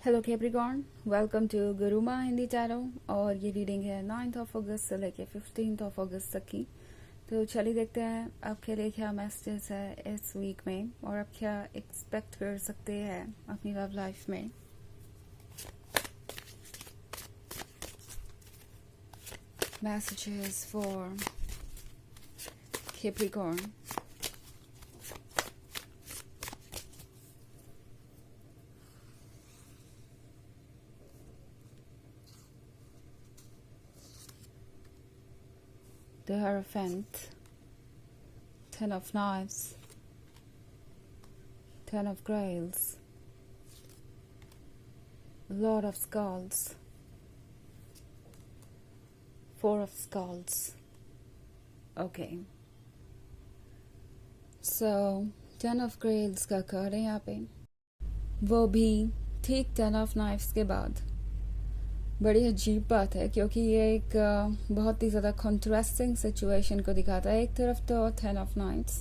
Hello Capricorn, welcome to Guruma Hindi tarot. और ये reading है 9th ऑफ अगस्त से लेके 15th ऑफ अगस्त तक की। तो चलिए देखते हैं आपके लिए क्या मैसेजेस है इस वीक में और आप क्या एक्सपेक्ट कर सकते हैं अपनी लव लाइफ में। Messages for Capricorn. The Hierophant, Ten of Knives, Ten of Grails, Lord of Skulls, Four of Skulls. Okay. So, Ten of Grails का कार्ड है यहाँ पे, वो भी ठीक Ten of Knives के बाद। बड़ी अजीब बात है क्योंकि ये एक बहुत ही ज़्यादा कॉन्ट्रास्टिंग सिचुएशन को दिखाता है। एक तरफ तो 10 ऑफ नाइट्स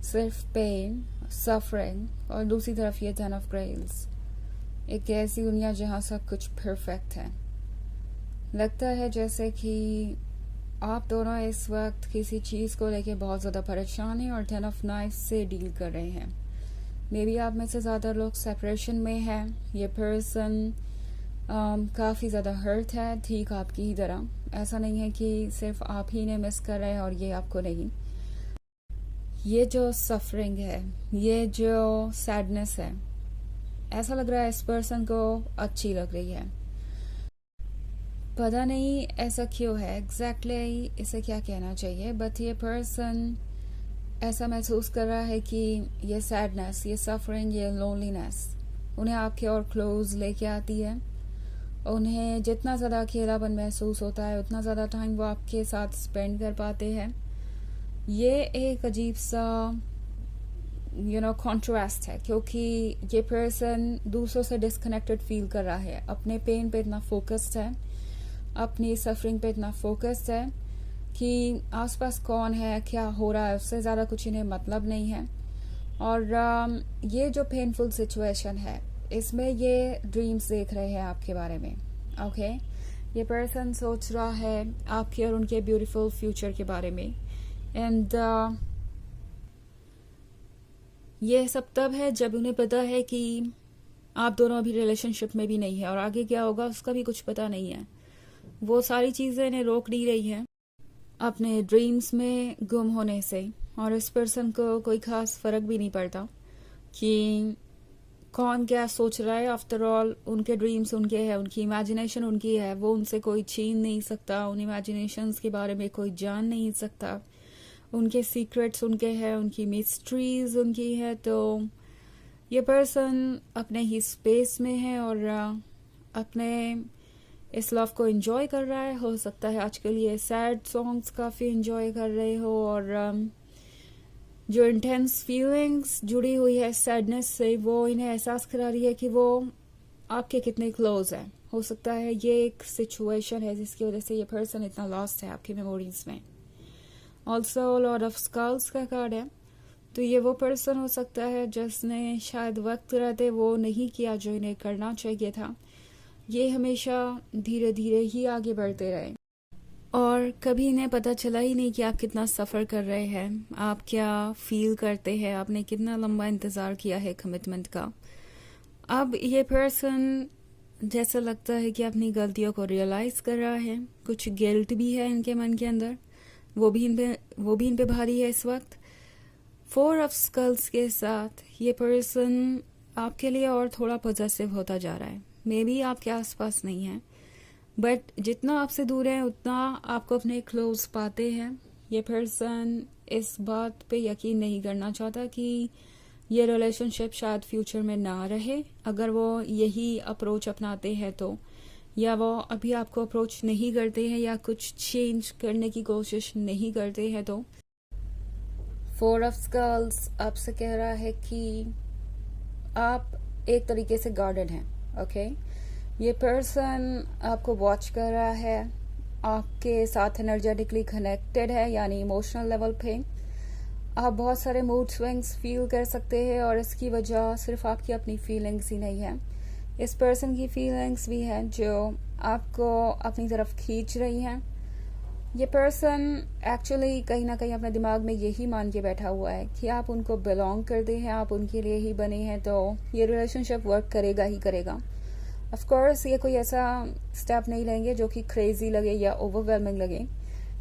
सिर्फ पेन सफरिंग, और दूसरी तरफ ये 10 ऑफ ग्रेल्स, एक ऐसी दुनिया जहाँ सब कुछ परफेक्ट है। लगता है जैसे कि आप दोनों इस वक्त किसी चीज़ को लेके बहुत ज़्यादा परेशान हैं और 10 ऑफ नाइट्स से डील कर रहे हैं। मे बी आप में से ज़्यादा लोग सेपरेशन में हैं। ये पर्सन काफ़ी ज़्यादा हर्ट है, ठीक आपकी ही तरह। ऐसा नहीं है कि सिर्फ आप ही ने मिस कर रहे हैं और ये आपको नहीं। ये जो सफरिंग है, ये जो सैडनेस है, ऐसा लग रहा है इस पर्सन को अच्छी लग रही है। पता नहीं ऐसा क्यों है, एग्जैक्टली इसे क्या कहना चाहिए, बट ये पर्सन ऐसा महसूस कर रहा है कि ये सैडनेस, ये सफरिंग, ये लोनलीनेस उन्हें आपके और क्लोज लेके आती है। उन्हें जितना ज़्यादा अकेलापन महसूस होता है उतना ज़्यादा टाइम वो आपके साथ स्पेंड कर पाते हैं। ये एक अजीब सा कॉन्ट्रास्ट है क्योंकि ये पर्सन दूसरों से डिस्कनेक्टेड फील कर रहा है, अपने पेन पे इतना फोकस्ड है, अपनी सफरिंग पे इतना फोकस्ड है कि आसपास कौन है, क्या हो रहा है, उससे ज़्यादा कुछ इन्हें मतलब नहीं है। और ये जो पेनफुल सिचुएशन है, इसमें ये ड्रीम्स देख रहे हैं आपके बारे में। ओके, ये पर्सन सोच रहा है आपके और उनके ब्यूटीफुल फ्यूचर के बारे में। एंड ये सब तब है जब उन्हें पता है कि आप दोनों अभी रिलेशनशिप में भी नहीं है और आगे क्या होगा उसका भी कुछ पता नहीं है। वो सारी चीज़ें इन्हें रोक नहीं रही हैं अपने ड्रीम्स में गुम होने से। और इस पर्सन को कोई खास फर्क भी नहीं पड़ता कि कौन क्या सोच रहा है। आफ्टर ऑल उनके ड्रीम्स उनके हैं, उनकी इमेजिनेशन उनकी है, वो उनसे कोई छीन नहीं सकता। उन इमेजिनेशंस के बारे में कोई जान नहीं सकता। उनके सीक्रेट्स उनके हैं, उनकी मिस्ट्रीज उनकी है। तो ये पर्सन अपने ही स्पेस में है और अपने इस लव को एंजॉय कर रहा है। हो सकता है आजकल ये सैड सॉन्ग्स काफ़ी एंजॉय कर रहे हो और जो इंटेंस फीलिंग्स जुड़ी हुई है सैडनेस से, वो इन्हें एहसास करा रही है कि वो आपके कितने क्लोज है। हो सकता है ये एक सिचुएशन है जिसकी वजह से ये पर्सन इतना लॉस्ट है आपकी मेमोरीज में। ऑल्सो लॉर्ड ऑफ स्कल्स का कार्ड है, तो ये वो पर्सन हो सकता है जिसने शायद वक्त रहते वो नहीं किया जो इन्हें करना चाहिए था। ये हमेशा धीरे धीरे ही आगे बढ़ते रहे और कभी इन्हें पता चला ही नहीं कि आप कितना सफ़र कर रहे हैं, आप क्या फील करते हैं, आपने कितना लंबा इंतज़ार किया है कमिटमेंट का। अब ये पर्सन जैसा लगता है कि अपनी गलतियों को रियलाइज़ कर रहा है। कुछ गिल्ट भी है इनके मन के अंदर, वो भी इन पे भारी है इस वक्त। 4 ऑफ स्कल्स के साथ ये पर्सन आपके लिए और थोड़ा पॉजिटिव होता जा रहा है। मे बी आपके आसपास नहीं है, बट जितना आपसे दूर है उतना आपको अपने क्लोज पाते हैं। ये पर्सन इस बात पे यकीन नहीं करना चाहता कि ये रिलेशनशिप शायद फ्यूचर में ना रहे अगर वो यही अप्रोच अपनाते हैं तो, या वो अभी आपको अप्रोच नहीं करते हैं या कुछ चेंज करने की कोशिश नहीं करते हैं तो। 4 ऑफ स्कल्स आपसे कह रहा है कि आप एक तरीके से गार्डन हैं। ओके, ये पर्सन आपको वॉच कर रहा है, आपके साथ एनर्जेटिकली कनेक्टेड है, यानी इमोशनल लेवल पे आप बहुत सारे मूड स्विंग्स फील कर सकते हैं और इसकी वजह सिर्फ आपकी अपनी फीलिंग्स ही नहीं है। इस पर्सन की फीलिंग्स भी हैं जो आपको अपनी तरफ खींच रही हैं। ये पर्सन एक्चुअली कहीं ना कहीं अपने दिमाग में यही मान के बैठा हुआ है कि आप उनको बिलोंग करते हैं, आप उनके लिए ही बने हैं, तो ये रिलेशनशिप वर्क करेगा ही करेगा। ऑफ कोर्स ये कोई ऐसा स्टेप नहीं लेंगे जो कि क्रेजी लगे या ओवरवेलमिंग लगे,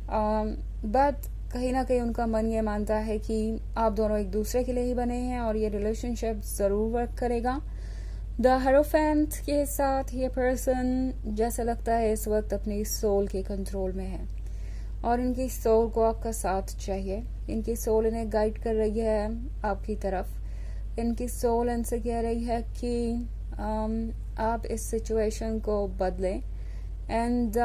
बट कहीं ना कहीं उनका मन ये मानता है कि आप दोनों एक दूसरे के लिए ही बने हैं और ये रिलेशनशिप ज़रूर वर्क करेगा। द हेरोफेंट के साथ ये पर्सन जैसा लगता है इस वक्त अपनी सोल के कंट्रोल में है और इनकी सोल को आपका साथ चाहिए। इनकी सोल इन्हें गाइड कर रही है आपकी तरफ। इनकी सोल इनसे कह रही है कि आप इस सिचुएशन को बदलें एंड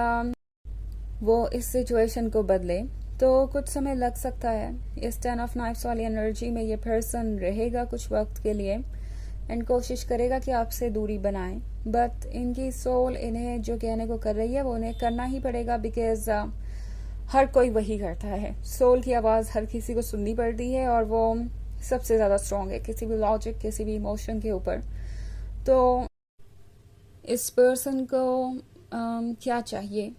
वो इस सिचुएशन को बदले। तो कुछ समय लग सकता है। इस 10 ऑफ नाइफ्स वाली एनर्जी में ये पर्सन रहेगा कुछ वक्त के लिए एंड कोशिश करेगा कि आपसे दूरी बनाए, बट इनकी सोल इन्हें जो कहने को कर रही है वो उन्हें करना ही पड़ेगा, बिकॉज हर कोई वही करता है। सोल की आवाज़ हर किसी को सुननी पड़ती है और वो सबसे ज़्यादा स्ट्रांग है किसी भी लॉजिक, किसी भी इमोशन के ऊपर। तो इस पर्सन को क्या चाहिए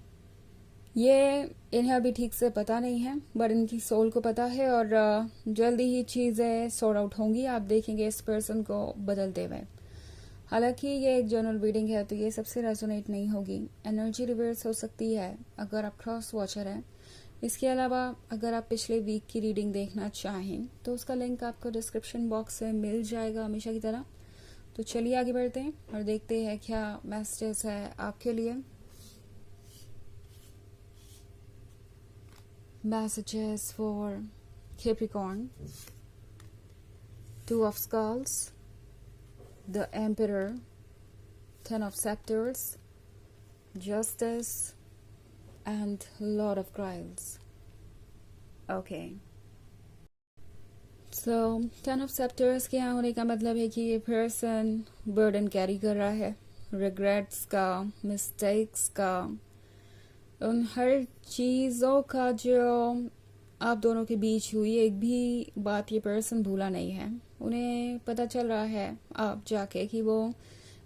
ये इन्हें अभी ठीक से पता नहीं है, बट इनकी सोल को पता है और जल्दी ही चीज़ें सॉर्ट आउट होंगी। आप देखेंगे इस पर्सन को बदलते हुए। हालांकि ये एक जनरल रीडिंग है तो ये सबसे रेजोनेट नहीं होगी। एनर्जी रिवर्स हो सकती है अगर आप क्रॉस वॉचर हैं। इसके अलावा अगर आप पिछले वीक की रीडिंग देखना चाहें तो उसका लिंक आपको डिस्क्रिप्शन बॉक्स में मिल जाएगा हमेशा की तरह। तो चलिए आगे बढ़ते हैं और देखते हैं क्या मैसेजेस है आपके लिए। Messages for Capricorn, 2 of Skulls, the Emperor, 10 of Scepters, Justice, and Lord of Trials. Okay. So, 10 of Scepters के यहाँ होने का मतलब है कि ये पर्सन बर्डन कैरी कर रहा है, रिग्रेट्स का, मिस्टेक्स का, उन हर चीज़ों का जो आप दोनों के बीच हुई एक भी बात ये पर्सन भूला नहीं है। उन्हें पता चल रहा है आप जाके कि वो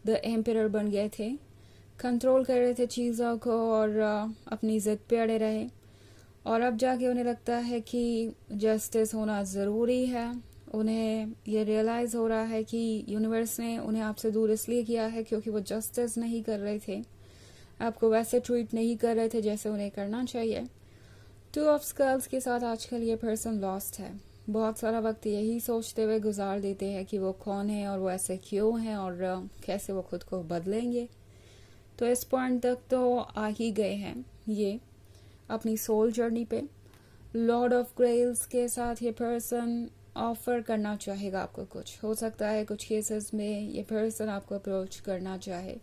द एम्परर बन गए थे, कंट्रोल कर रहे थे चीज़ों को और अपनी ज़िद पे अड़े रहे, और अब जाके उन्हें लगता है कि जस्टिस होना ज़रूरी है। उन्हें ये रियलाइज़ हो रहा है कि यूनिवर्स ने उन्हें आपसे दूर इसलिए किया है क्योंकि वो जस्टिस नहीं कर रहे थे, आपको वैसे ट्रीट नहीं कर रहे थे जैसे उन्हें करना चाहिए। 2 ऑफ स्कल्स के साथ आजकल ये पर्सन लॉस्ट है। बहुत सारा वक्त यही सोचते हुए गुजार देते हैं कि वो कौन है और वो ऐसे क्यों हैं और कैसे वो खुद को बदलेंगे। तो इस पॉइंट तक तो आ ही गए हैं ये अपनी सोल जर्नी पे। लॉर्ड ऑफ ग्रेल्स के साथ ये पर्सन ऑफर करना चाहेगा आपको कुछ। हो सकता है कुछ केसेस में ये पर्सन आपको अप्रोच करना चाहे,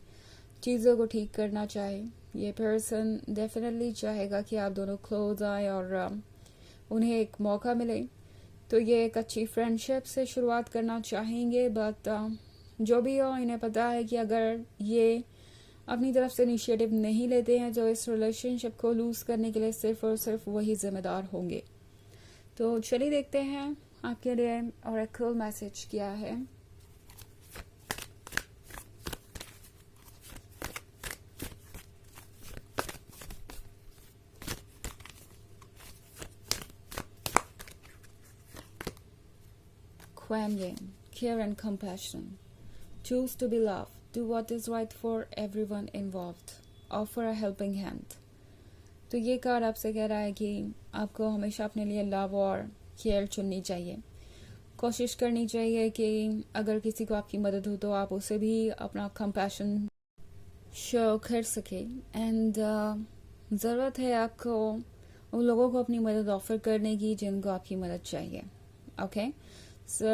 चीज़ों को ठीक करना चाहे। ये पर्सन डेफिनेटली चाहेगा कि आप दोनों क्लोज आए और उन्हें एक मौका मिले। तो ये एक अच्छी फ्रेंडशिप से शुरुआत करना चाहेंगे, बट जो भी हो इन्हें पता है कि अगर ये अपनी तरफ से इनिशिएटिव नहीं लेते हैं तो इस रिलेशनशिप को लूज़ करने के लिए सिर्फ और सिर्फ वही जिम्मेदार होंगे। तो चलिए देखते हैं आपके लिए ऑरेकल मैसेज क्या है। Kuan Yin, care and compassion. Choose to be loved. Do what is right for everyone involved. Offer a helping hand. तो ये कार्ड आपसे कह रहा है कि आपको हमेशा अपने लिए लव और केयर चुननी चाहिए। कोशिश करनी चाहिए कि अगर किसी को आपकी मदद हो तो आप उसे भी अपना कंपैशन शो कर सके। एंड ज़रूरत है आपको उन लोगों को अपनी मदद ऑफर करने की जिनको आपकी मदद चाहिए। ओके, सो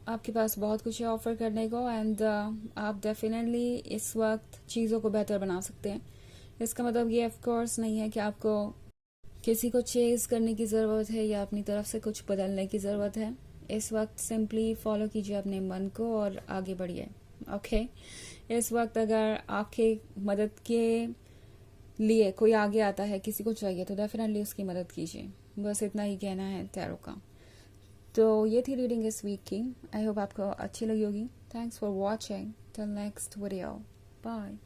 आपके पास बहुत कुछ है ऑफर करने को एंड आप डेफिनेटली इस वक्त चीज़ों को बेहतर बना सकते हैं। इसका मतलब ये ऑफ कोर्स नहीं है कि आपको किसी को चेज करने की ज़रूरत है या अपनी तरफ से कुछ बदलने की ज़रूरत है। इस वक्त सिंपली फॉलो कीजिए अपने मन को और आगे बढ़िए। ओके, इस वक्त अगर आपके मदद के लिए कोई आगे आता है, किसी को चाहिए, तो डेफिनेटली उसकी मदद कीजिए। बस इतना ही कहना है टैरो का। तो ये थी रीडिंग इस वीक की। आई होप आपको अच्छी लगी होगी। Thanks for watching. Till next video. Bye.